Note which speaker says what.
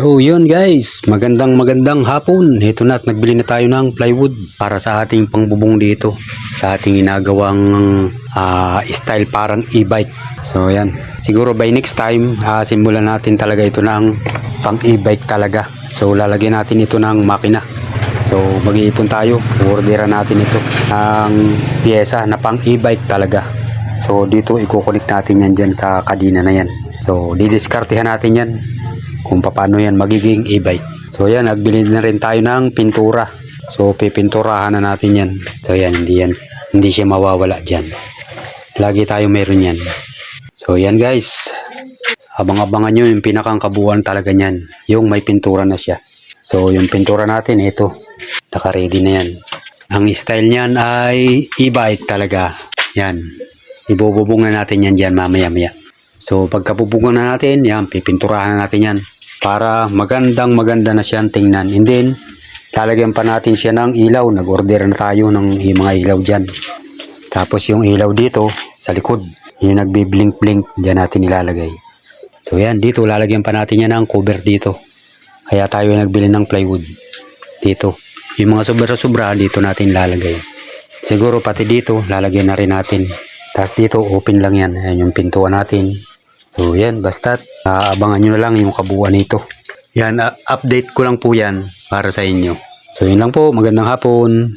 Speaker 1: So yun guys, magandang hapon. Ito na at nagbili na tayo ng plywood para sa ating pangbubong dito. Sa ating ginagawang style parang e-bike. So yan, siguro by next time simulan natin talaga ito ng pang e-bike talaga. So lalagyan natin ito ng makina. So mag-iipon tayo, orderan natin ito ng pyesa na pang e-bike talaga. So dito i-connect natin yan dyan sa kadena na yan. So didiskartehan natin yan kung paano yan magiging e-bike. So yan, nagbili na rin tayo ng pintura. So pipinturahan na natin yan. So yan, hindi siya mawawala dyan. Lagi tayo meron yan. So yan guys, abang-abangan nyo yung pinakang kabuuan talaga nyan, yung may pintura na siya. So yung pintura natin, ito, naka-ready na yan. Ang style nyan ay e-bike talaga. Yan, ibububong na natin yan dyan mamaya-maya. So pagkabubungan na natin, yan, pipinturahan na natin yan para maganda na siyang tingnan. And then lalagyan pa natin siya ng ilaw. Nag-order na tayo ng mga ilaw dyan. Tapos yung ilaw dito sa likod, yung nagbi-blink dyan natin ilalagay. So yan, dito lalagyan pa natin yan ng cover dito. Kaya tayo nagbili ng plywood dito. Yung mga sobra dito natin lalagay. Siguro pati dito lalagyan na rin natin. Tapos dito open lang yan. Ayan yung pintuan natin. So yan, basta't abangan nyo na lang yung kabuuan nito. Yan, update ko lang po yan para sa inyo. So yun lang po, magandang hapon.